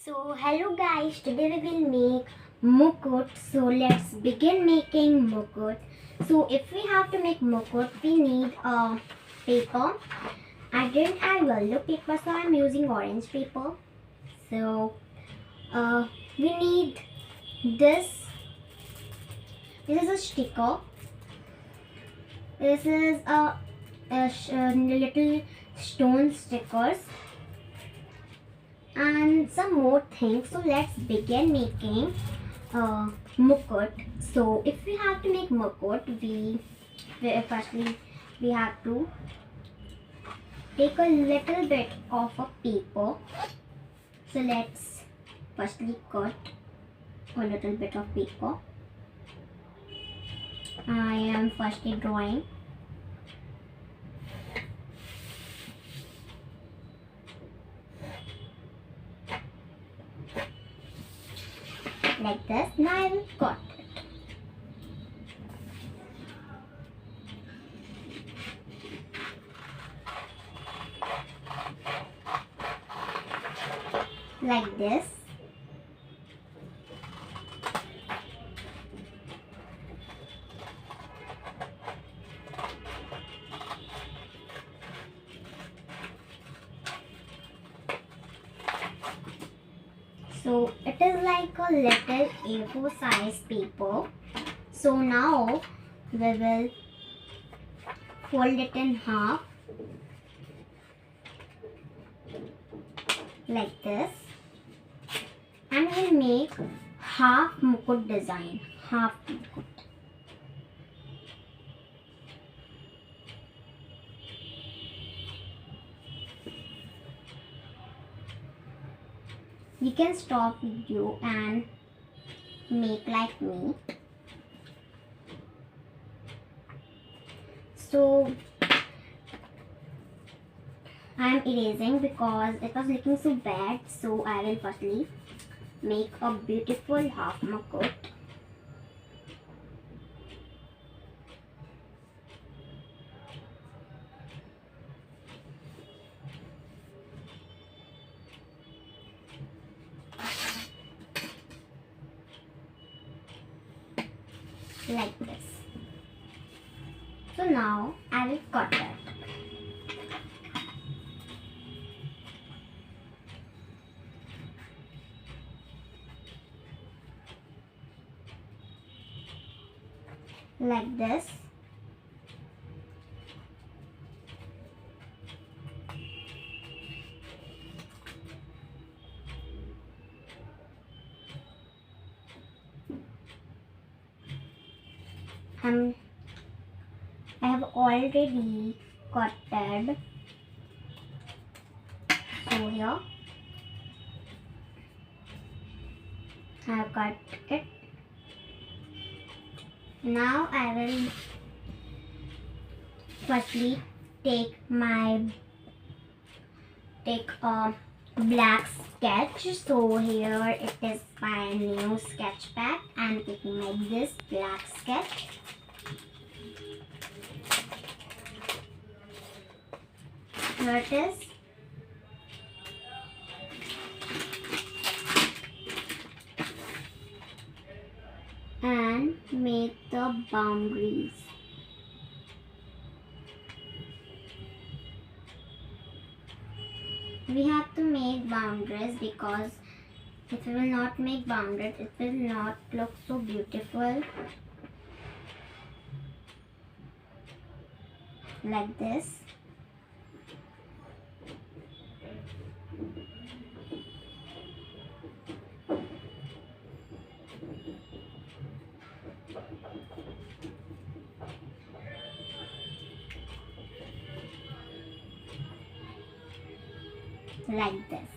So hello guys, today we will make mukut. So let's begin making mukut. So if we have to make mukut, we need a paper. I didn't have yellow paper, so I'm using orange paper. So we need this. This is a sticker. This is a little stone stickers. And some more things. So let's begin making mukut. So if we have to make mukut, firstly we have to take a little bit of a paper. So let's firstly cut a little bit of paper. I am firstly drawing. Like this. Now I will cut it. Like this. So it is like a little A4 size paper. So now we will fold it in half like this, and we'll make half mukut design. Half mukut. You can stop video and make like me. So I am erasing because it was looking so bad. So I will firstly make a beautiful half mukut. Like this. So now I will cut it. Like this. I have already cutted. So here I have cut it. Now I will firstly take a black sketch. So here it is my new sketch pack. I'm taking like this black sketch. Here it is. And make the boundaries. We have to make boundaries because if we will not make boundaries, it will not look so beautiful. Like this. Like this.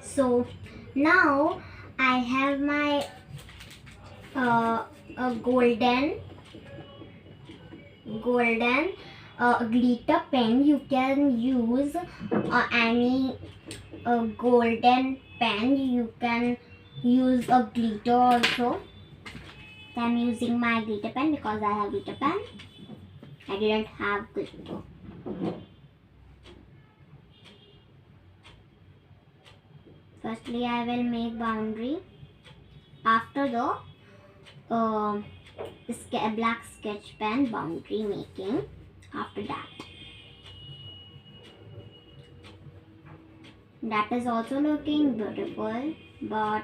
So now I have my a golden glitter pen. You can use any golden pen. You can use a glitter also. I'm using my glitter pen because I have glitter pen. I didn't have glitter. Firstly, I will make boundary after the black sketch pen boundary making. After that is also looking beautiful, but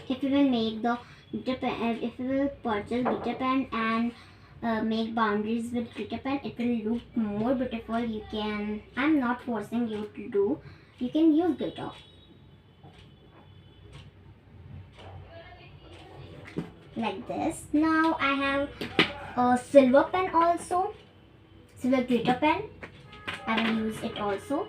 if you will make the if you will purchase glitter pen and make boundaries with glitter pen, it will look more beautiful. I'm not forcing you to do, you can use glitter. Like this. Now I have a silver pen also, silver glitter pen. I will use it also.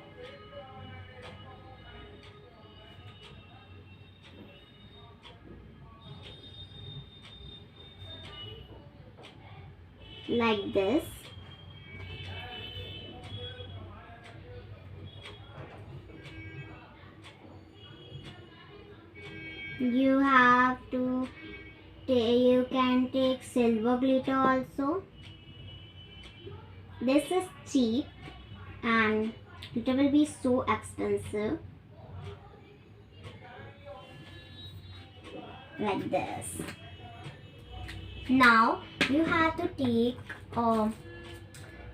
Like this. You have to you can take silver glitter also. This is cheap and it will be so expensive. Like this. Now you have to take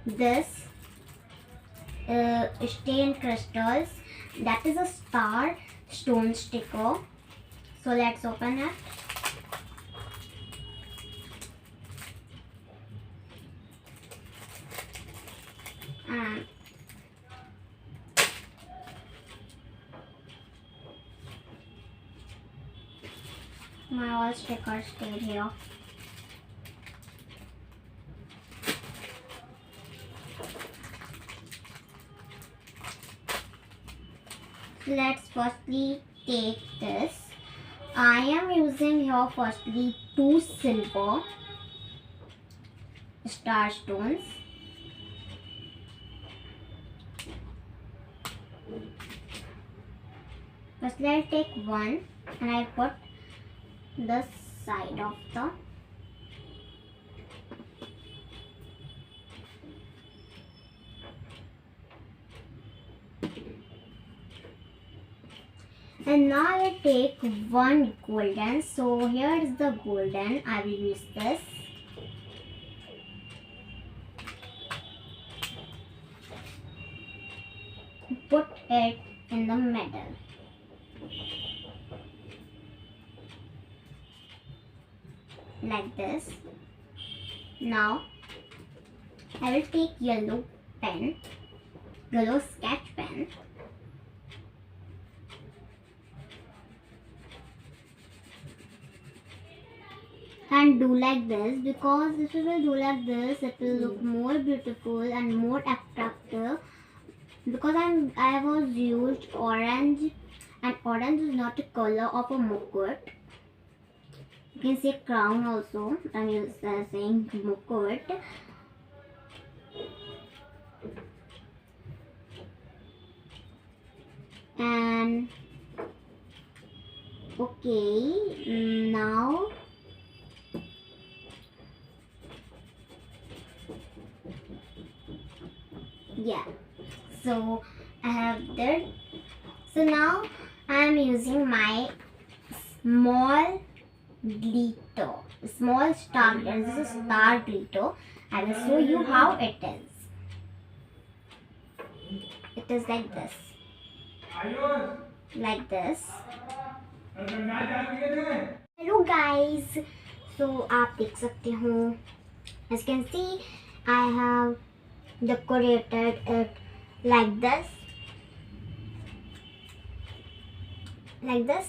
this stained crystals. That is a star stone sticker. So let's open it. And my all stickers stayed here. Let's firstly take this. I am using here firstly 2 silver star stones. Firstly I'll take one and I put the side of the and now I will take one golden. So here is the golden. I will use this. Put it in the middle. Like this. Now I will take yellow pen, yellow sketch pen. And do like this, because if you will do like this, it will look more beautiful and more attractive. Because I was used orange, and orange is not a color of a mukut. You can say crown also. I'm saying mukut. And okay, now yeah, so I have that. So now I am using my small glitter, small star glitter. This is star glitter. I will show you how it is. It is like this. Like this. Hello guys. So आप देख सकते हो. As you can see, I have decorated it like this. Like this.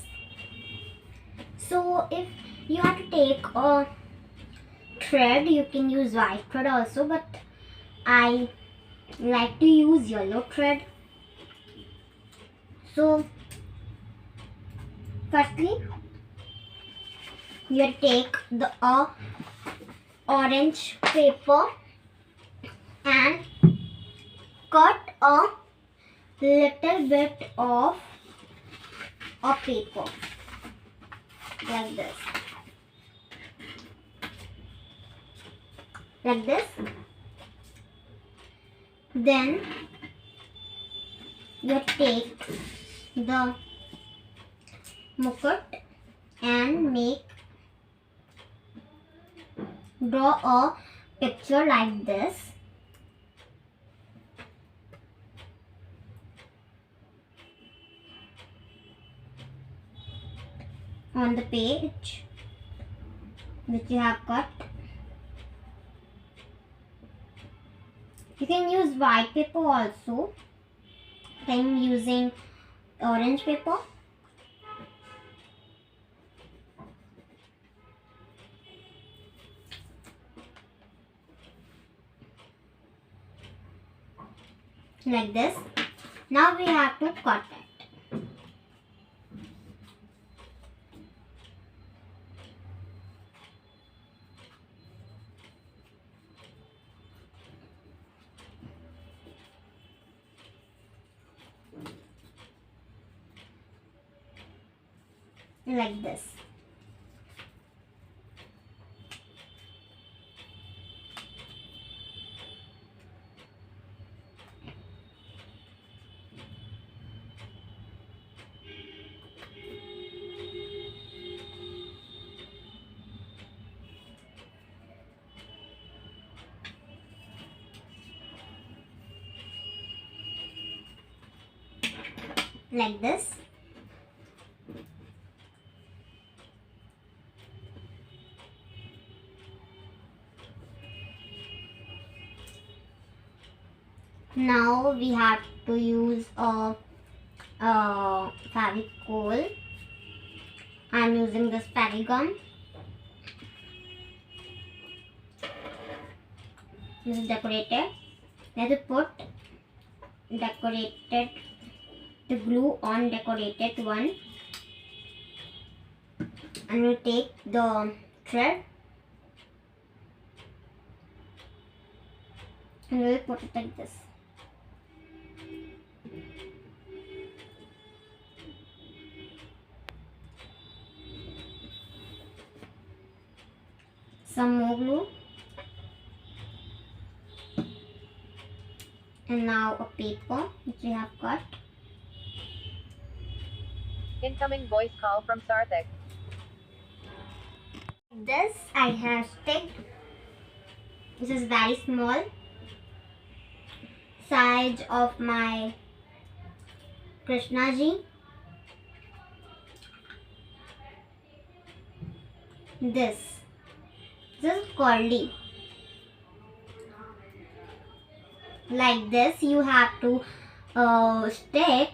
So if you have to take a thread, you can use white thread also, but I like to use yellow thread. So firstly you take the orange paper and cut a little bit of a paper like this. Like this. Then you take the mukut and draw a picture like this on the page which you have cut. You can use white paper also. I'm using orange paper. Like this. Now we have to cut it. Like this. Like this. Now we have to use a Fevicol. I'm using this Gum. This is decorated. Let's put the glue on decorated one, and we take the thread and we'll put it like this. Some more glue, and now a paper which we have cut. Incoming voice call from Sarthik. This I have sticked. This is very small size of my Krishna ji. This is curly. Like this you have to stick.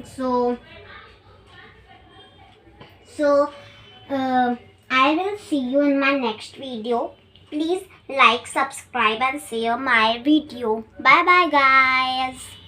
So I will see you in my next video. Please like, subscribe and share my video. Bye bye guys.